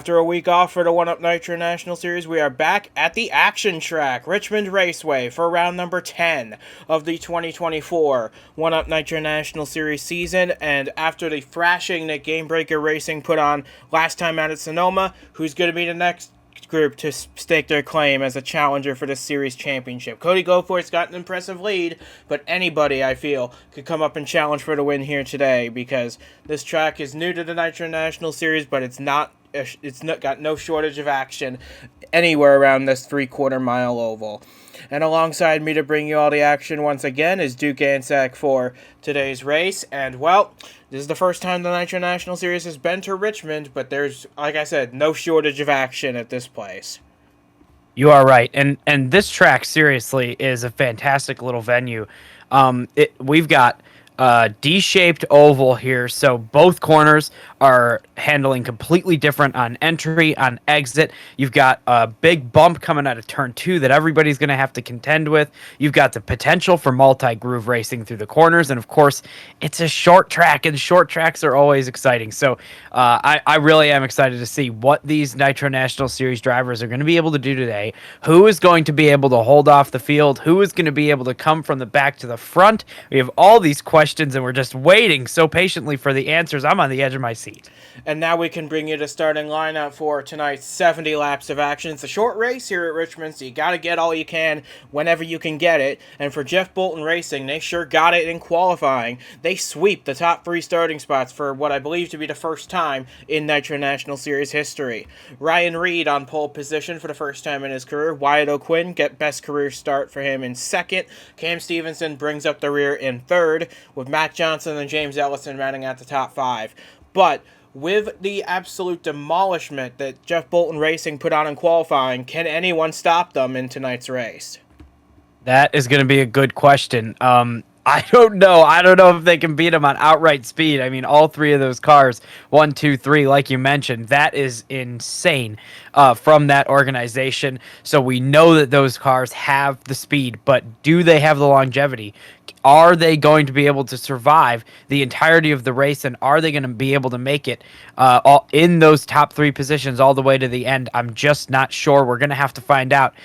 After a week off for the 1UP Nitro National Series, we are back at the action track, Richmond Raceway, for round number 10 of the 2024 1UP Nitro National Series season. And after the thrashing that Game Breaker Racing put on last time out at Sonoma, who's going to be the next group to stake their claim as a challenger for the series championship? Cody Goforth's got an impressive lead, but anybody, I feel, could come up and challenge for the win here today, because this track is new to the Nitro National Series, but it's not got no shortage of action anywhere around this 3/4 mile oval. And alongside me to bring you all the action once again is Duke Ansack for today's race. And, well, this is the first time the Nitro National Series has been to Richmond, but there's, like I said, no shortage of action at this place. You are right. And this track, seriously, is a fantastic little venue. We've got D-shaped oval here, so both corners are handling completely different on entry, on exit. You've got a big bump coming out of turn 2 that everybody's going to have to contend with. You've got the potential for multi-groove racing through the corners, and of course, it's a short track, and short tracks are always exciting. So I really am excited to see what these Nitro National Series drivers are going to be able to do today. Who is going to be able to hold off the field? Who is going to be able to come from the back to the front? We have all these questions, and we're just waiting so patiently for the answers. I'm on the edge of my seat. And now we can bring you the starting lineup for tonight's 70 laps of action. It's a short race here at Richmond, so you got to get all you can whenever you can get it. And for Jeff Bolton Racing, they sure got it in qualifying. They sweep the top 3 starting spots for what I believe to be the first time in Nitro National Series history. Ryan Reed on pole position for the first time in his career. Wyatt O'Quinn get best career start for him in second. Cam Stevenson brings up the rear in third, with Matt Johnson and James Ellison rounding out the top 5. But with the absolute demolishment that Jeff Bolton Racing put on in qualifying, can anyone stop them in tonight's race? That is going to be a good question. I don't know. I don't know if they can beat them on outright speed. I mean, all 3 of those cars, 1, 2, 3, like you mentioned, that is insane from that organization. So we know that those cars have the speed, but do they have the longevity? Are they going to be able to survive the entirety of the race, and are they going to be able to make it all in those top 3 positions all the way to the end? I'm just not sure. We're going to have to find out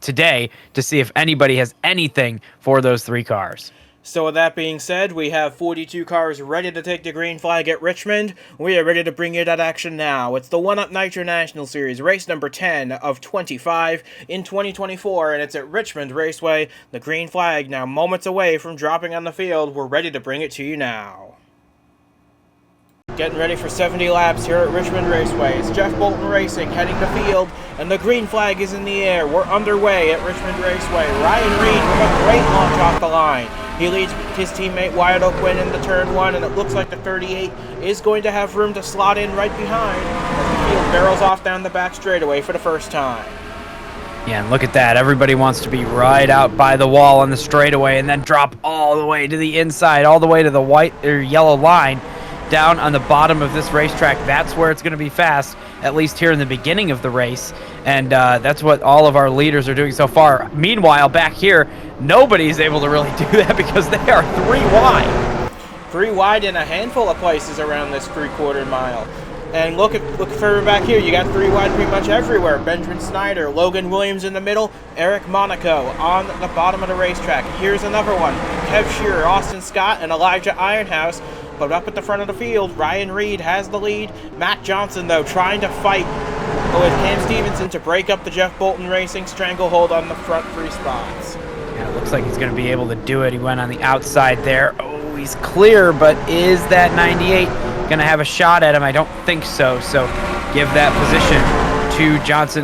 today to see if anybody has anything for those 3 cars. So with that being said, we have 42 cars ready to take the green flag at Richmond. We are ready to bring you that action now. It's the 1UP Nitro National Series, race number 10 of 25 in 2024, and it's at Richmond Raceway. The green flag now moments away from dropping on the field. We're ready to bring it to you now. Getting ready for 70 laps here at Richmond Raceway. It's Jeff Bolton Racing heading to field, and the green flag is in the air. We're underway at Richmond Raceway. Ryan Reed with a great launch off the line. He leads his teammate Wyatt O'Quinn into turn 1, and it looks like the 38 is going to have room to slot in right behind as the field barrels off down the back straightaway for the first time. Yeah, and look at that. Everybody wants to be right out by the wall on the straightaway and then drop all the way to the inside, all the way to the white or yellow line down on the bottom of this racetrack. That's where it's going to be fast, at least here in the beginning of the race. And that's what all of our leaders are doing so far. Meanwhile, back here, nobody's able to really do that because they are 3 wide. 3 wide in a handful of places around this 3/4 mile. And look further back here. You got 3 wide pretty much everywhere. Benjamin Snyder, Logan Williams in the middle, Eric Monaco on the bottom of the racetrack. Here's another one. Kev Shearer, Austin Scott, and Elijah Ironhouse. But up at the front of the field, Ryan Reed has the lead. Matt Johnson, though, trying to fight with Cam Stevenson to break up the Jeff Bolton Racing stranglehold on the front 3 spots. Yeah, it looks like he's going to be able to do it. He went on the outside there. Oh, he's clear, but is that 98 going to have a shot at him? I don't think so. So give that position to Johnson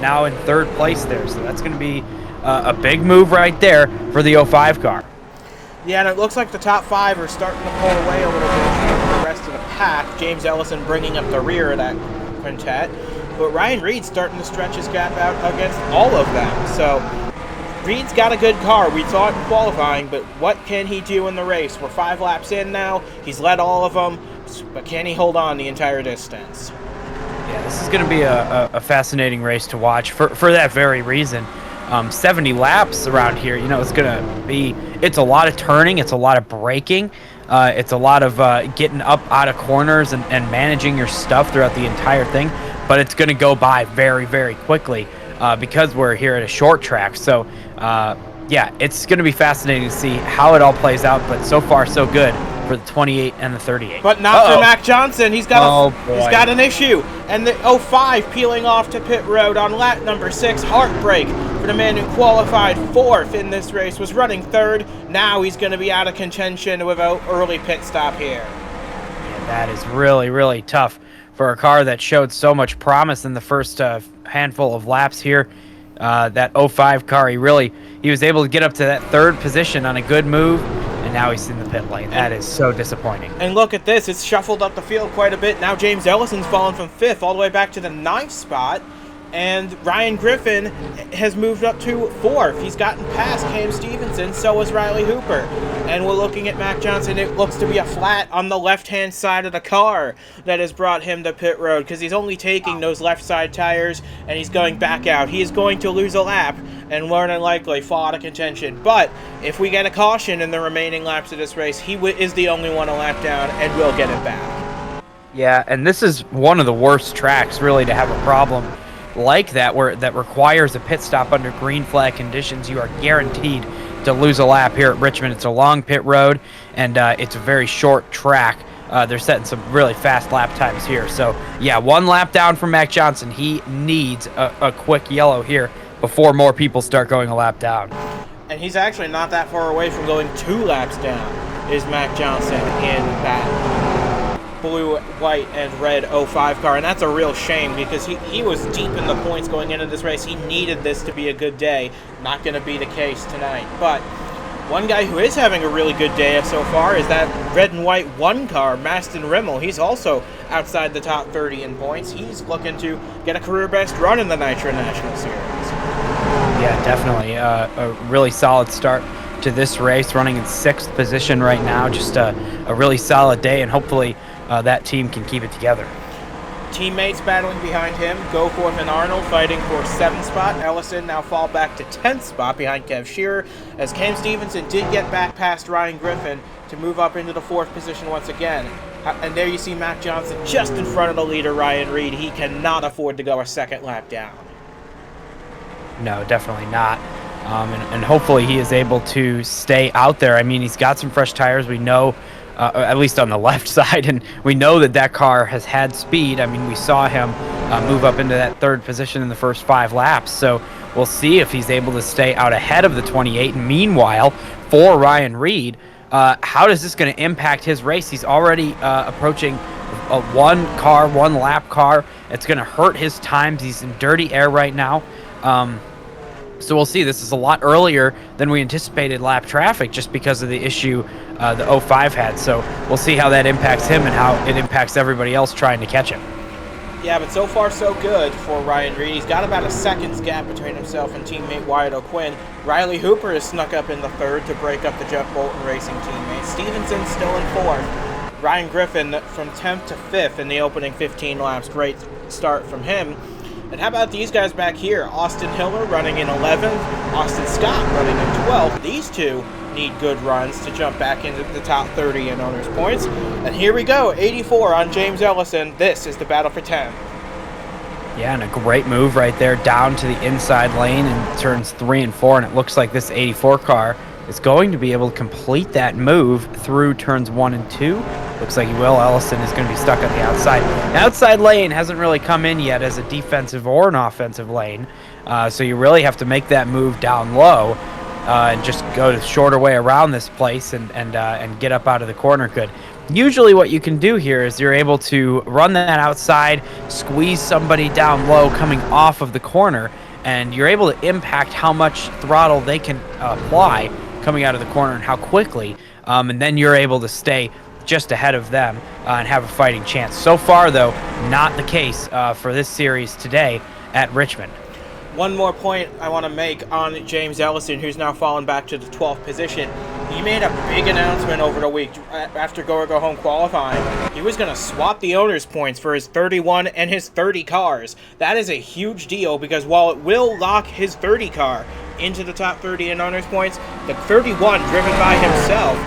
now in 3rd place there. So that's going to be a big move right there for the 05 car. Yeah, and it looks like the top 5 are starting to pull away a little bit from the rest of the pack. James Ellison bringing up the rear of that quintet. But Ryan Reed's starting to stretch his gap out against all of them. So Reed's got a good car. We saw it in qualifying, but what can he do in the race? We're 5 laps in now. He's led all of them, but can he hold on the entire distance? Yeah, this is going to be a fascinating race to watch for that very reason. 70 laps around here, it's going to be, it's a lot of turning, it's a lot of braking. It's a lot of getting up out of corners and managing your stuff throughout the entire thing, but it's going to go by very, very quickly because we're here at a short track. So, yeah, it's going to be fascinating to see how it all plays out, but so far, so good for the 28 and the 38. But not for Mac Johnson. He's got he's got an issue. And the 05 peeling off to pit road on lap number 6. Heartbreak for the man who qualified 4th in this race, was running 3rd. Now he's going to be out of contention with an early pit stop here. Yeah, that is really, really tough for a car that showed so much promise in the first handful of laps here. That 05 car, he was able to get up to that 3rd position on a good move, and now he's in the pit lane. That is so disappointing. And look at this. It's shuffled up the field quite a bit. Now James Ellison's fallen from 5th all the way back to the 9th spot. And Ryan Griffin has moved up to 4th. He's gotten past Cam Stevenson, so has Riley Hooper. And we're looking at Mac Johnson. It looks to be a flat on the left-hand side of the car that has brought him to pit road, because he's only taking those left side tires, and he's going back out. He is going to lose a lap and more than likely fall out of contention. But if we get a caution in the remaining laps of this race, he is the only one a lap down, and will get it back. Yeah, and this is one of the worst tracks, really, to have a problem like that, where that requires a pit stop under green flag conditions. You are guaranteed to lose a lap here at Richmond. It's a long pit road, and it's a very short track. They're setting some really fast lap times here. So, yeah, 1 lap down from Mac Johnson. He needs a quick yellow here before more people start going a lap down. And he's actually not that far away from going 2 laps down, is Mac Johnson in that blue, white, and red 05 car. And that's a real shame, because he was deep in the points going into this race. He needed this to be a good day. Not going to be the case tonight. But one guy who is having a really good day so far is that red and white 1 car, Maston Rimmel. He's also outside the top 30 in points. He's looking to get a career best run in the Nitro National Series. Yeah, definitely. A really solid start to this race, running in 6th position right now. Just a really solid day, and hopefully that team can keep it together. Teammates battling behind him. Goforth and Arnold fighting for 7th spot. Ellison now fall back to 10th spot behind Kev Shearer, as Cam Stevenson did get back past Ryan Griffin to move up into the 4th position once again. And there you see Mac Johnson just in front of the leader, Ryan Reed. He cannot afford to go a 2nd lap down. No, definitely not. And hopefully he is able to stay out there. I mean, he's got some fresh tires. We know, at least on the left side, and we know that car has had speed. I mean, we saw him move up into that 3rd position in the first 5 laps. So we'll see if he's able to stay out ahead of the 28. And meanwhile, for Ryan Reed, how is this going to impact his race? He's already approaching a 1 lap car. It's going to hurt his times. He's in dirty air right now. So we'll see. This is a lot earlier than we anticipated lap traffic, just because of the issue the 05 had. So we'll see how that impacts him and how it impacts everybody else trying to catch him. Yeah, but so far so good for Ryan Reed. He's got about a second's gap between himself and teammate Wyatt O'Quinn. Riley Hooper has snuck up in the 3rd to break up the Jeff Bolton Racing teammate. Stevenson still in 4th. Ryan Griffin from 10th to 5th in the opening 15 laps. Great start from him. And how about these guys back here? Austin Hiller running in 11th. Austin Scott running in 12th. These two need good runs to jump back into the top 30 in owners' points. And here we go, 84 on James Ellison. This is the battle for 10. Yeah, and a great move right there down to the inside lane in turns 3 and 4. And it looks like this 84 car is going to be able to complete that move through turns 1 and 2. Looks like he will. Ellison is going to be stuck on the outside. The outside lane hasn't really come in yet as a defensive or an offensive lane. So you really have to make that move down low and just go the shorter way around this place and get up out of the corner good. Usually what you can do here is you're able to run that outside, squeeze somebody down low coming off of the corner, and you're able to impact how much throttle they can apply coming out of the corner and how quickly, and then you're able to stay just ahead of them and have a fighting chance. So far, though, not the case for this series today at Richmond. One more point I want to make on James Ellison, who's now fallen back to the 12th position. He made a big announcement over the week after Go Home qualifying. He was going to swap the owner's points for his 31 and his 30 cars. That is a huge deal, because while it will lock his 30 car into the top 30 in owners' points, the 31 driven by himself,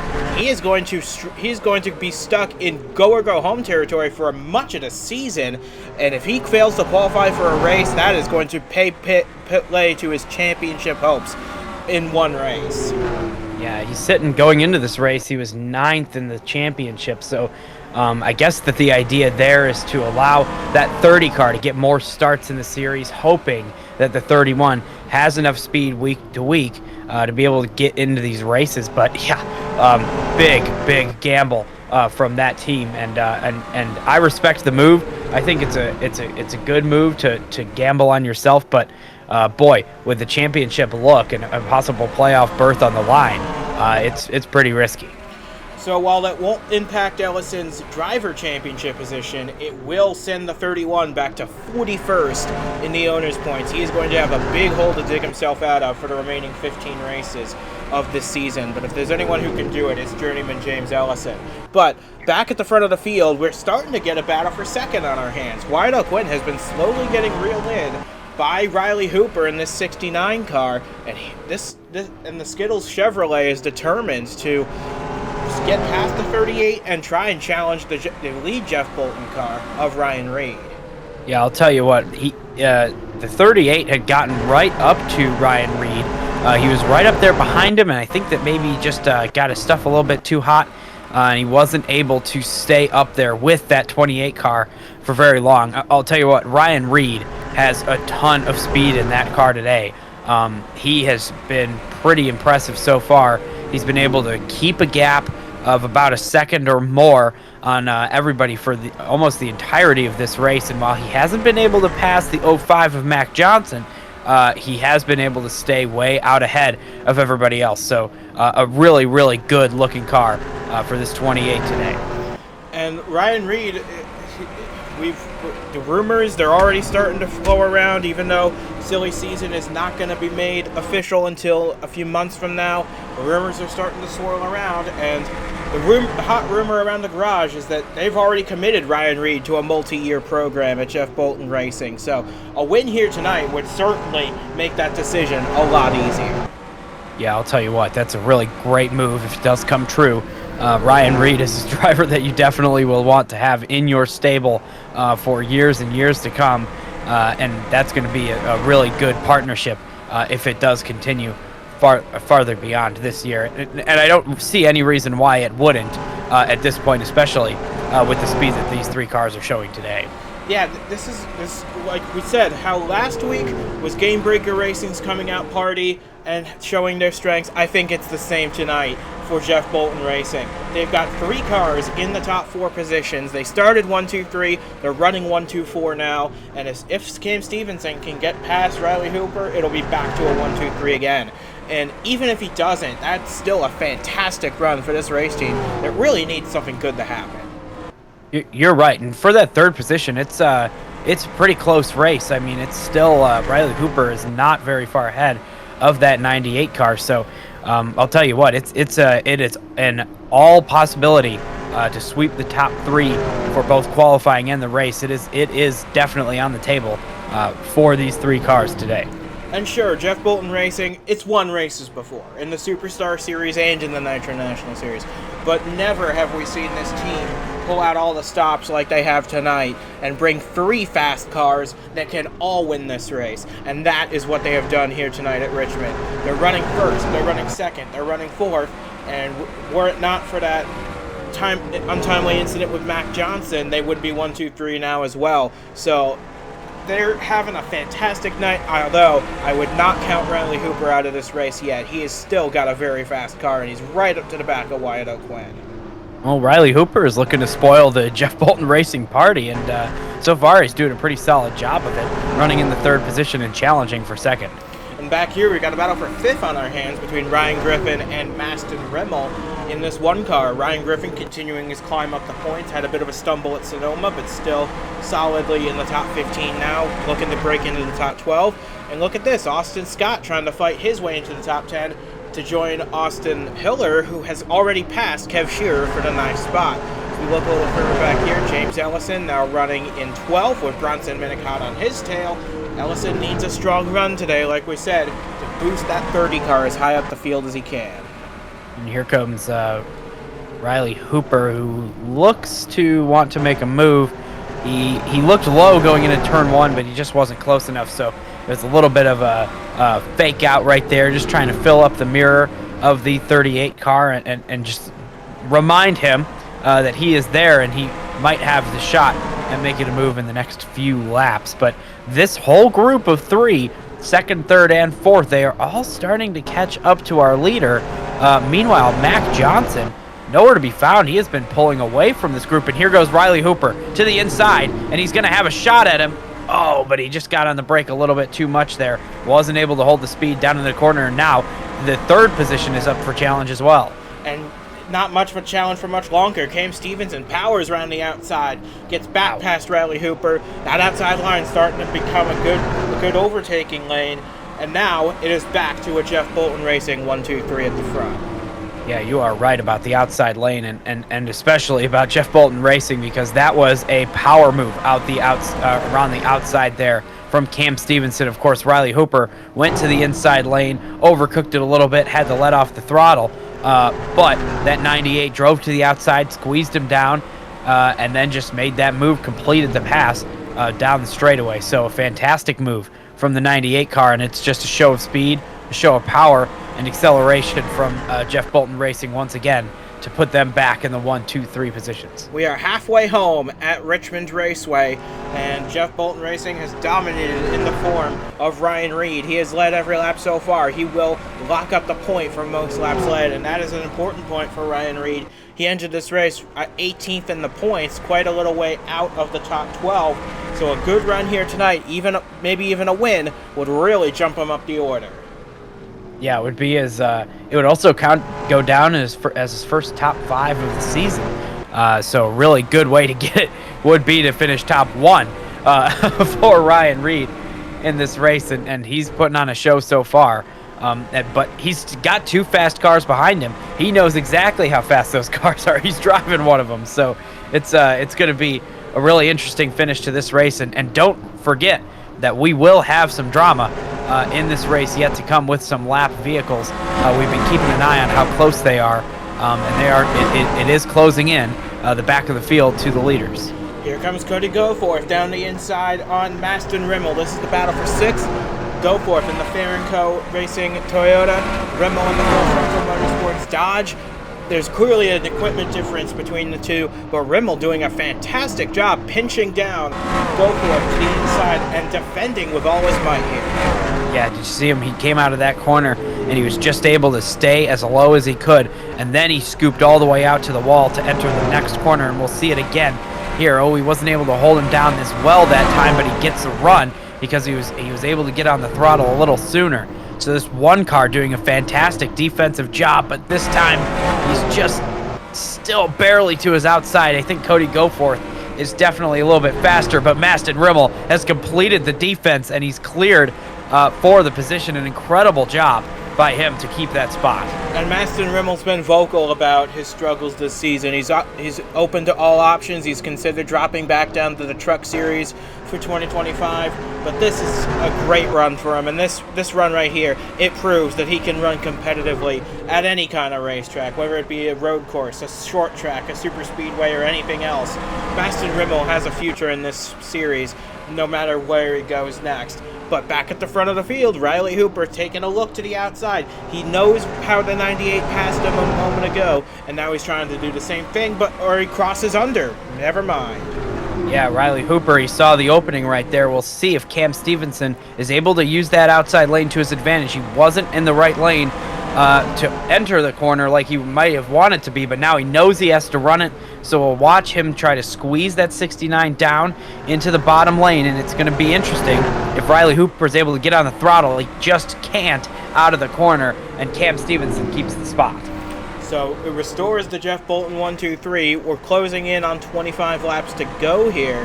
he is going to be stuck in go or go home territory for much of the season. And if he fails to qualify for a race, that is going to pay play to his championship hopes in one race. Yeah, he's sitting going into this race. He was 9th in the championship, so I guess that the idea there is to allow that 30 car to get more starts in the series, hoping that the 31 has enough speed week to week to be able to get into these races. But yeah, big gamble from that team, and I respect the move. I think it's a good move to gamble on yourself, but boy, with the championship look and a possible playoff berth on the line, it's pretty risky. So while that won't impact Ellison's driver championship position, it will send the 31 back to 41st in the owner's points. He is going to have a big hole to dig himself out of for the remaining 15 races of this season. But if there's anyone who can do it, it's journeyman James Ellison. But back at the front of the field, we're starting to get a battle for second on our hands. Wyatt O'Quinn has been slowly getting reeled in by Riley Hooper in this 69 car, and the Skittles Chevrolet is determined to get past the 38 and try and challenge the lead Jeff Bolton car of Ryan Reed. Yeah, I'll tell you what, the 38 had gotten right up to Ryan Reed. He was right up there behind him, and I think that maybe just got his stuff a little bit too hot, and he wasn't able to stay up there with that 28 car for very long. I'll tell you what, Ryan Reed has a ton of speed in that car today. He has been pretty impressive so far. He's been able to keep a gap of about a second or more on everybody for almost the entirety of this race. And while he hasn't been able to pass the 05 of Mac Johnson, he has been able to stay way out ahead of everybody else. So a really, really good looking car for this 28 today. And Ryan Reed, the rumors, they're already starting to flow around, even though silly season is not going to be made official until a few months from now. The rumors are starting to swirl around, and the hot rumor around the garage is that they've already committed Ryan Reed to a multi-year program at Jeff Bolton Racing. So a win here tonight would certainly make that decision a lot easier. Yeah, I'll tell you what, that's a really great move if it does come true. Ryan Reed is a driver that you definitely will want to have in your stable for years and years to come, and that's going to be a really good partnership if it does continue farther beyond this year. And I don't see any reason why it wouldn't at this point, especially with the speed that these three cars are showing today. Yeah, this like we said, how last week was Game Breaker Racing's coming out party and showing their strengths. I think it's the same tonight for Jeff Bolton Racing. They've got three cars in the top four positions. They started 1, 2, 3. They're running 1, 2, 4 now. And if Cam Stevenson can get past Riley Hooper, it'll be back to a 1, 2, 3 again. And even if he doesn't, that's still a fantastic run for this race team that really needs something good to happen. You're right, and for that third position, it's a pretty close race. I mean, it's still Riley Hooper is not very far ahead of that 98 car. So I'll tell you what, it is an all possibility to sweep the top three for both qualifying and the race. It is definitely on the table for these three cars today. And sure, Jeff Bolton Racing, it's won races before, in the Superstar Series and in the Nitro National Series. But never have we seen this team pull out all the stops like they have tonight and bring three fast cars that can all win this race. And that is what they have done here tonight at Richmond. They're running first, they're running second, they're running fourth, and were it not for that untimely incident with Mac Johnson, they would be 1, 2, 3 now as well. So they're having a fantastic night, although I would not count Riley Hooper out of this race yet. He has still got a very fast car, and he's right up to the back of Wyatt O'Quinn. Well, Riley Hooper is looking to spoil the Jeff Bolton Racing party, and so far he's doing a pretty solid job of it, running in the third position and challenging for second. And back here, we got a battle for fifth on our hands between Ryan Griffin and Maston Rimmel in this one car. Ryan Griffin continuing his climb up the points, had a bit of a stumble at Sonoma, but still solidly in the top 15 now, looking to break into the top 12. And look at this, Austin Scott trying to fight his way into the top 10 to join Austin Hiller, who has already passed Kev Shearer for the ninth spot. If we look a little further back here, James Ellison now running in 12th with Bronson Minnick hot on his tail. Ellison needs a strong run today, like we said, to boost that 30 car as high up the field as he can. And here comes Riley Hooper, who looks to want to make a move. He looked low going into turn 1, but he just wasn't close enough, so there's a little bit of a fake out right there, just trying to fill up the mirror of the 38 car and just remind him that he is there and he might have the shot at making a move in the next few laps. But this whole group of 3, second, third, and fourth, they are all starting to catch up to our leader. Meanwhile, Mac Johnson, nowhere to be found. He has been pulling away from this group, and here goes Riley Hooper to the inside, and he's going to have a shot at him. Oh, but he just got on the brake a little bit too much there. Wasn't able to hold the speed down in the corner, and now the third position is up for challenge as well. And not much of a challenge for much longer. Cam Stevenson powers around the outside, gets back past Riley Hooper. That outside line starting to become a good overtaking lane, and now it is back to a Jeff Bolton Racing 1-2-3 at the front. Yeah, you are right about the outside lane, and especially about Jeff Bolton Racing, because that was a power move out the around the outside there from Cam Stevenson. Of course, Riley Hooper went to the inside lane, overcooked it a little bit, had to let off the throttle, but that 98 drove to the outside, squeezed him down, and then just made that move, completed the pass down the straightaway. So a fantastic move from the 98 car, and it's just a show of speed, a show of power, and acceleration from Jeff Bolton Racing once again to put them back in the 1-2-3 positions. We are halfway home at Richmond Raceway, and Jeff Bolton Racing has dominated in the form of Ryan Reed. He has led every lap so far. He will lock up the point for most laps led, and that is an important point for Ryan Reed. He entered this race at 18th in the points, quite a little way out of the top 12. So a good run here tonight, maybe even a win, would really jump him up the order. Yeah, it would be it would also go down as his first top 5 of the season. So a really good way to get it would be to finish top 1 for Ryan Reed in this race, and he's putting on a show so far. But he's got 2 fast cars behind him. He knows exactly how fast those cars are. He's driving one of them, so it's going to be a really interesting finish to this race. And don't forget that we will have some drama in this race yet to come with some lap vehicles. We've been keeping an eye on how close they are, and they are. It is closing in the back of the field to the leaders. Here comes Cody Goforth down the inside on Maston Rimmel. This is the battle for 6th. Goforth in the Fair & Co. Racing Toyota, Rimmel in the Full Frontal Motorsports Dodge. There's clearly an equipment difference between the two, but Rimmel doing a fantastic job pinching down Goforth to the inside and defending with all his might here. Yeah, did you see him? He came out of that corner, and he was just able to stay as low as he could, and then he scooped all the way out to the wall to enter the next corner, and we'll see it again here. Oh, he wasn't able to hold him down as well that time, but he gets a run because he was able to get on the throttle a little sooner. So this one car doing a fantastic defensive job, but this time he's just still barely to his outside. I think Cody Goforth is definitely a little bit faster, but Maston Rimmel has completed the defense, and he's cleared for the position. An incredible job by him to keep that spot. And Maston Rimmel's been vocal about his struggles this season. He's open to all options. He's considered dropping back down to the Truck Series for 2025. But this is a great run for him. And this run right here, it proves that he can run competitively at any kind of racetrack, whether it be a road course, a short track, a super speedway, or anything else. Maston Rimmel has a future in this series, no matter where he goes next. But back at the front of the field, Riley Hooper taking a look to the outside. He knows how the 98 passed him a moment ago, and now he's trying to do the same thing, or he crosses under. Never mind. Yeah, Riley Hooper, he saw the opening right there. We'll see if Cam Stevenson is able to use that outside lane to his advantage. He wasn't in the right lane to enter the corner like he might have wanted to be, but now he knows he has to run it, so we'll watch him try to squeeze that 69 down into the bottom lane, and it's going to be interesting if Riley Hooper is able to get on the throttle. He just can't out of the corner, and Cam Stevenson keeps the spot. So it restores the Jeff Bolton 1-2-3. We're closing in on 25 laps to go here.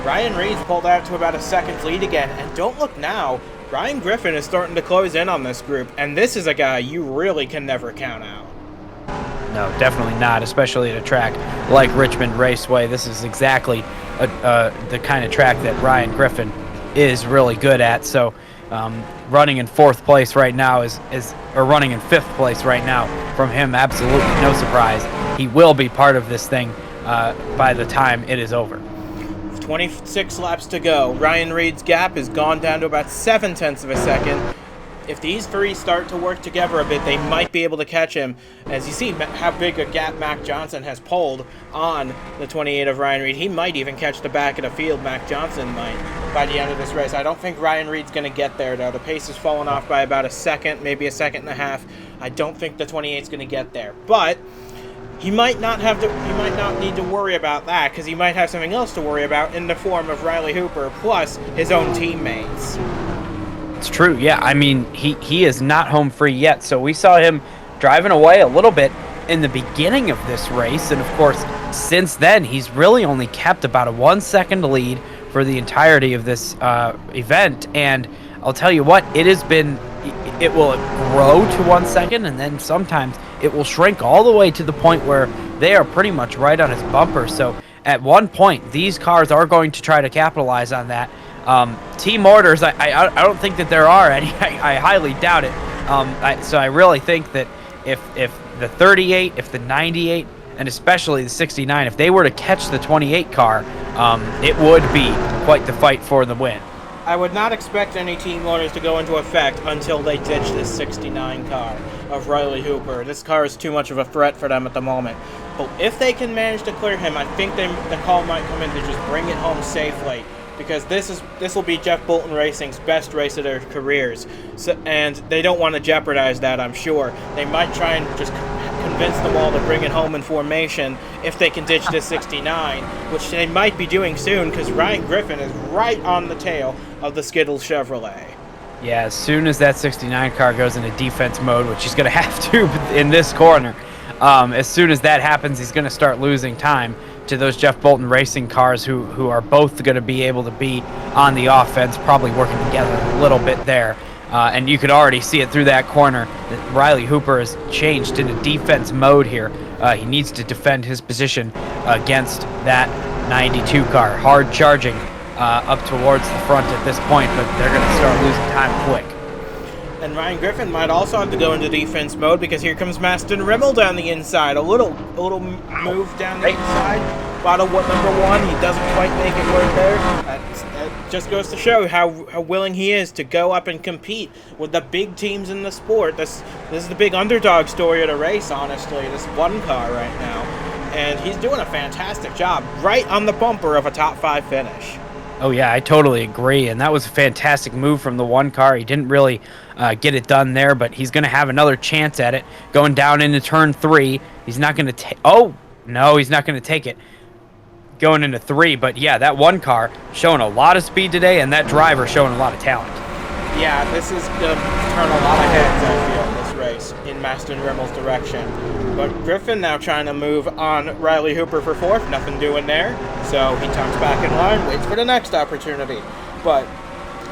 Ryan Reed's pulled out to about a second lead again, and don't look now, Ryan Griffin is starting to close in on this group, and this is a guy you really can never count out. No, definitely not, especially at a track like Richmond Raceway. This is exactly the kind of track that Ryan Griffin is really good at. So running in 4th place right now or running in 5th place right now from him. Absolutely no surprise. He will be part of this thing by the time it is over. 26 laps to go. Ryan Reed's gap has gone down to about 0.7 of a second. If these three start to work together a bit, they might be able to catch him. As you see how big a gap Mac Johnson has pulled on the 28 of Ryan Reed, he might even catch the back of the field. Mac Johnson might by the end of this race. I don't think Ryan Reed's going to get there, though. The pace has fallen off by about a second, maybe a second and a half. I don't think the 28's going to get there. But he might not need to worry about that, because he might have something else to worry about in the form of Riley Hooper plus his own teammates. It's true, yeah. I mean, he is not home free yet, so we saw him driving away a little bit in the beginning of this race, and of course, since then, he's really only kept about a 1 second lead for the entirety of this event, and I'll tell you what, it will grow to 1 second, and then sometimes it will shrink all the way to the point where they are pretty much right on his bumper. So at one point, these cars are going to try to capitalize on that. Team orders, I don't think that there are any. I highly doubt it. So I really think that if the 38, if the 98, and especially the 69, if they were to catch the 28 car, it would be quite the fight for the win. I would not expect any team orders to go into effect until they ditch this 69 car of Riley Hooper. This car is too much of a threat for them at the moment. But if they can manage to clear him, I think the call might come in to just bring it home safely, because this will be Jeff Bolton Racing's best race of their careers, and they don't want to jeopardize that, I'm sure. They might try and just convince them all to bring it home in formation if they can ditch this 69, which they might be doing soon, because Ryan Griffin is right on the tail of the Skittles Chevrolet. Yeah, as soon as that 69 car goes into defense mode, which he's going to have to in this corner, as soon as that happens, he's going to start losing time to those Jeff Bolton Racing cars who are both going to be able to be on the offense, probably working together a little bit there. And you could already see it through that corner that Riley Hooper has changed into defense mode here. He needs to defend his position against that 92 car. Hard charging up towards the front at this point, but they're going to start losing time quick. And Ryan Griffin might also have to go into defense mode, because here comes Maston Rimmel down the inside. A little move down the inside. Bottle number 1, he doesn't quite make it work there. That just goes to show how willing he is to go up and compete with the big teams in the sport. This is the big underdog story of the race, honestly, this one car right now. And he's doing a fantastic job, right on the bumper of a top 5 finish. Oh, yeah, I totally agree, and that was a fantastic move from the one car. He didn't really get it done there, but he's going to have another chance at it. Going down into turn 3, he's not going to take... Oh, no, he's not going to take it. Going into 3, but yeah, that one car showing a lot of speed today, and that driver showing a lot of talent. Yeah, this is going to turn a lot of heads, I feel, in this race, in Maston Rimmel's direction. But Griffin now trying to move on Riley Hooper for 4th, nothing doing there. So he tucks back in line, waits for the next opportunity. But,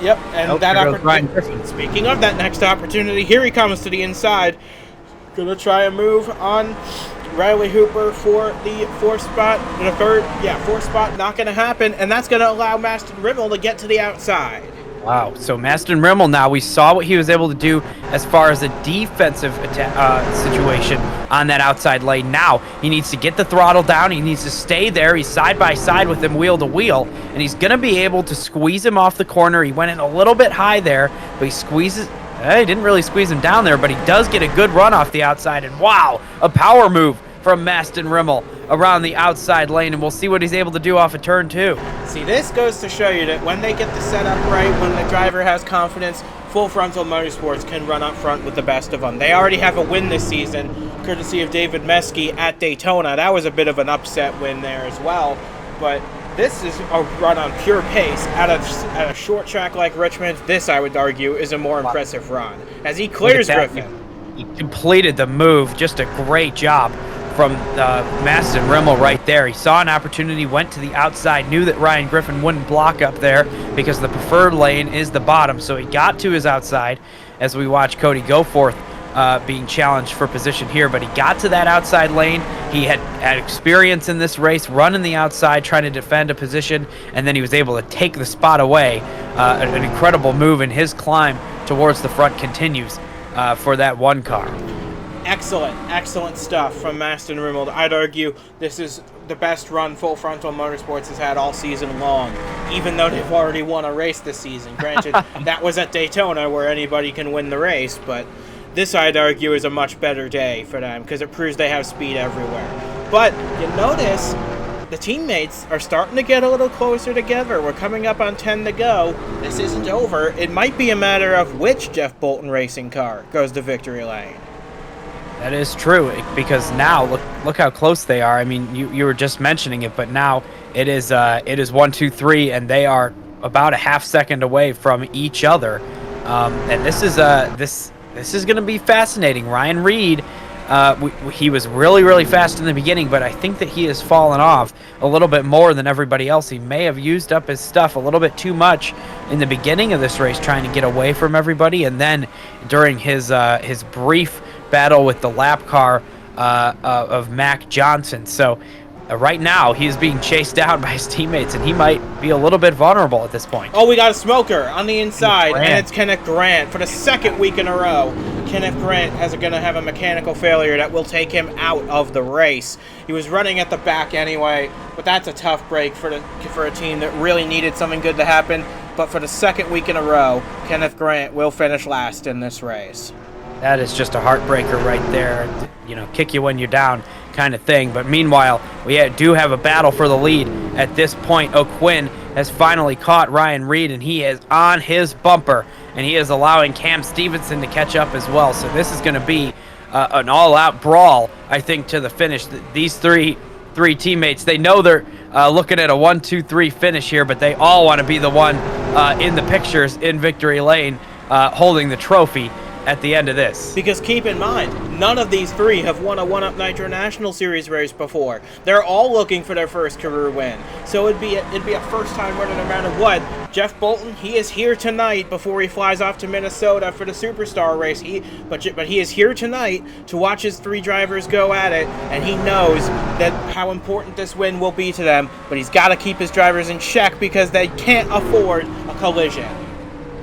yep, and that opportunity. Speaking of that next opportunity, here he comes to the inside. Gonna try a move on Riley Hooper for the 4th spot. The 4th spot, not gonna happen, and that's gonna allow Maston Rimmel to get to the outside. Wow, so Maston Rimmel now, we saw what he was able to do as far as a defensive situation on that outside lane. Now, he needs to get the throttle down, he needs to stay there, he's side by side with him wheel to wheel, and he's going to be able to squeeze him off the corner. He went in a little bit high there, but he squeezes... he didn't really squeeze him down there, but he does get a good run off the outside, and wow, a power move from Maston Rimmel around the outside lane, and we'll see what he's able to do off of turn 2. See, this goes to show you that when they get the setup right, when the driver has confidence, Full Frontal Motorsports can run up front with the best of them. They already have a win this season, courtesy of David Meske at Daytona. That was a bit of an upset win there as well, but this is a run on pure pace at a short track like Richmond. This, I would argue, is a more impressive run, as he clears Griffin. He completed the move. Just a great job from Maston Rimmel right there. He saw an opportunity, went to the outside, knew that Ryan Griffin wouldn't block up there because the preferred lane is the bottom, so he got to his outside as we watch Cody Goforth being challenged for position here, but he got to that outside lane. He had experience in this race, running the outside, trying to defend a position, and then he was able to take the spot away. An incredible move in his climb towards the front continues for that one car. Excellent stuff from Maston Rimmold. I'd argue this is the best run Full Frontal Motorsports has had all season long, even though they've already won a race this season. Granted, that was at Daytona where anybody can win the race, but this, I'd argue, is a much better day for them because it proves they have speed everywhere. But you notice the teammates are starting to get a little closer together. We're coming up on 10 to go. This isn't over. It might be a matter of which Jeff Bolton Racing car goes to victory lane. That is true, because now look how close they are. I mean, you were just mentioning it, but now it is 1, 2, 3, and they are about a half second away from each other. And this is going to be fascinating. Ryan Reed, he was really fast in the beginning, but I think that he has fallen off a little bit more than everybody else. He may have used up his stuff a little bit too much in the beginning of this race, trying to get away from everybody, and then during his brief battle with the lap car of Mac Johnson. So right now he's being chased down by his teammates, and he might be a little bit vulnerable at this point. Oh, we got a smoker on the inside, and it's Kenneth Grant. For the second week in a row, Kenneth Grant is going to have a mechanical failure that will take him out of the race. He was running at the back anyway, but that's a tough break for a team that really needed something good to happen. But for the second week in a row, Kenneth Grant will finish last in this race. That is just a heartbreaker right there. You know, kick you when you're down kind of thing. But meanwhile, we do have a battle for the lead. At this point, O'Quinn has finally caught Ryan Reed, and he is on his bumper, and he is allowing Cam Stevenson to catch up as well. So this is going to be an all-out brawl, I think, to the finish. These three teammates, they know they're looking at a 1, 2, 3 finish here, but they all want to be the one in the pictures in victory lane holding the trophy at the end of this. Because keep in mind, none of these three have won a 1UP Nitro National Series race before. They're all looking for their first career win. So it'd be a first-time winner no matter what. Jeff Bolton, he is here tonight before he flies off to Minnesota for the Superstar race. But he is here tonight to watch his three drivers go at it, and he knows that how important this win will be to them. But he's got to keep his drivers in check because they can't afford a collision.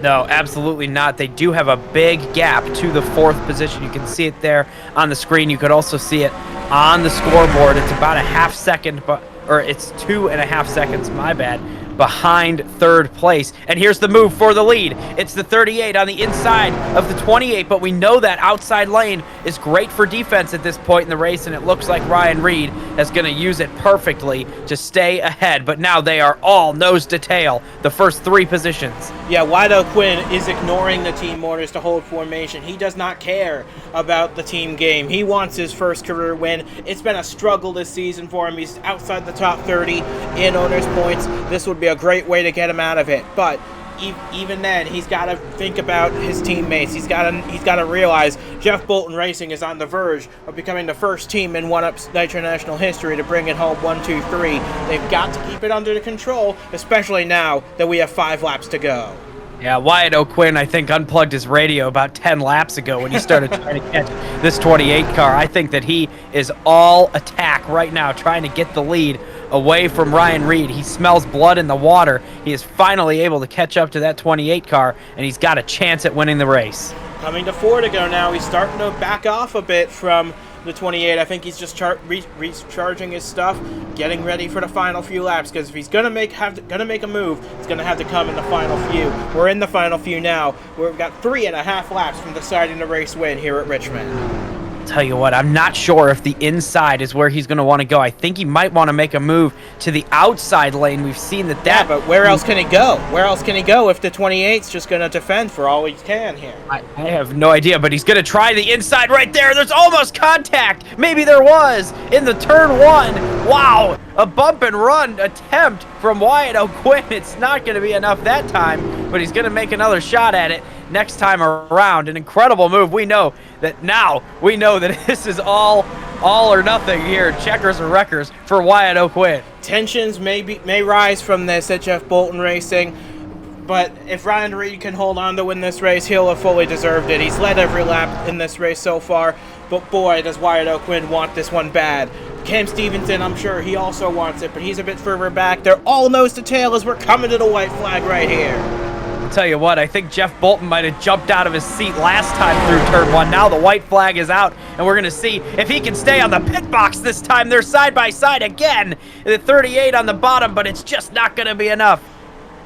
No, absolutely not. They do have a big gap to the 4th position. You can see it there on the screen. You could also see it on the scoreboard. It's about a half second, or it's 2.5 seconds, my bad, behind 3rd place. And here's the move for the lead. It's the 38 on the inside of the 28, but we know that outside lane is great for defense at this point in the race, and it looks like Ryan Reed is going to use it perfectly to stay ahead. But now they are all nose to tail, the first 3 positions. Yeah, Wyatt O'Quinn is ignoring the team orders to hold formation. He does not care about the team game. He wants his first career win. It's been a struggle this season for him. He's outside the top 30 in owners' points. This would be a great way to get him out of it. But even then, he's got to think about his teammates. He's got to realize Jeff Bolton Racing is on the verge of becoming the first team in 1UP Nitro National history to bring it home 1, 2, 3. They've got to keep it under the control, especially now that we have 5 laps to go. Yeah, Wyatt O'Quinn, I think, unplugged his radio about 10 laps ago when he started trying to catch this 28 car. I think that he is all attack right now, trying to get the lead away from Ryan Reed. He smells blood in the water. He is finally able to catch up to that 28 car, and he's got a chance at winning the race. Coming to 4 to go now. He's starting to back off a bit from the 28. I think he's just recharging his stuff, getting ready for the final few laps, because if he's gonna make a move, it's gonna have to come in the final few. We're in the final few now. We've got 3.5 laps from deciding the race win here at Richmond. Tell you what, I'm not sure if the inside is where he's going to want to go. I think he might want to make a move to the outside lane. We've seen that. Yeah, but where else can he go? Where else can he go if the 28's just going to defend for all he can here? I have no idea, but he's going to try the inside right there. There's almost contact. Maybe there was in the turn 1. Wow, a bump and run attempt from Wyatt O'Quinn. It's not going to be enough that time, but he's going to make another shot at it next time around. An incredible move. We know that this is all or nothing here, checkers or wreckers, for Wyatt O'Quinn. Tensions may rise from this at Jeff Bolton Racing, but if Ryan Reed can hold on to win this race, he'll have fully deserved it. He's led every lap in this race so far, but boy, does Wyatt O'Quinn want this one bad. Cam Stevenson, I'm sure he also wants it, but he's a bit further back. They're all nose to tail as we're coming to the white flag right here. I'll tell you what, I think Jeff Bolton might have jumped out of his seat last time through turn 1. Now the white flag is out, and we're going to see if he can stay on the pit box this time. They're side by side again. The 38 on the bottom, but it's just not going to be enough.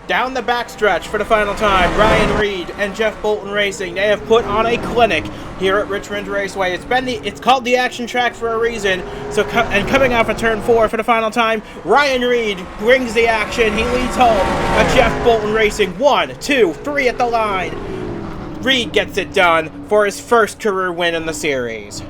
Down the backstretch for the final time, Ryan Reed and Jeff Bolton Racing, they have put on a clinic here at Richmond Raceway. It's called the action track for a reason. And coming off of turn 4 for the final time, Ryan Reed brings the action. He leads home at Jeff Bolton Racing. 1, 2, 3 at the line. Reed gets it done for his first career win in the series.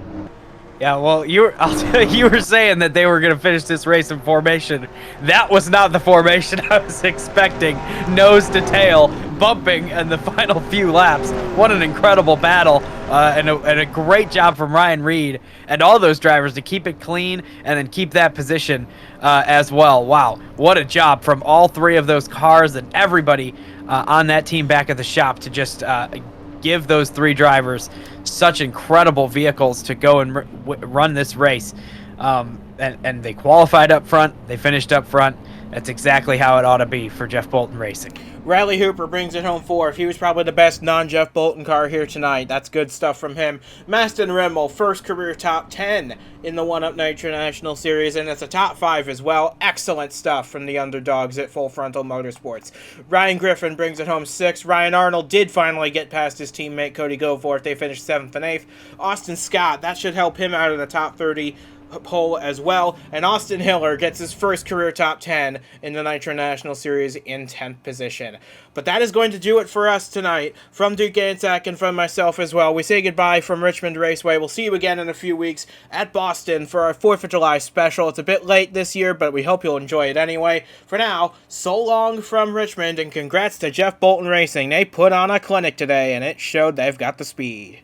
Yeah, well, you were saying that they were going to finish this race in formation. That was not the formation I was expecting. Nose to tail, bumping in the final few laps. What an incredible battle, and a great job from Ryan Reed and all those drivers to keep it clean and then keep that position as well. Wow, what a job from all 3 of those cars and everybody on that team back at the shop to just give those 3 drivers such incredible vehicles to go and run this race. And they qualified up front. They finished up front. That's exactly how it ought to be for Jeff Bolton Racing. Riley Hooper brings it home 4th. He was probably the best non-Jeff Bolton car here tonight. That's good stuff from him. Maston Rimmel, first career top 10 in the 1UP Nitro National Series, and it's a top 5 as well. Excellent stuff from the underdogs at Full Frontal Motorsports. Ryan Griffin brings it home 6th. Ryan Arnold did finally get past his teammate Cody Goforth. They finished 7th and 8th. Austin Scott, that should help him out of the top 30 pole as well, and Austin Hiller gets his first career top 10 in the Nitro National Series in 10th position. But that is going to do it for us tonight. From Duke Anzac and from myself as well, we say goodbye from Richmond Raceway. We'll see you again in a few weeks at Boston for our 4th of July special. It's a bit late this year, but we hope you'll enjoy it anyway. For now, so long from Richmond, and congrats to Jeff Bolton Racing. They put on a clinic today, and it showed they've got the speed.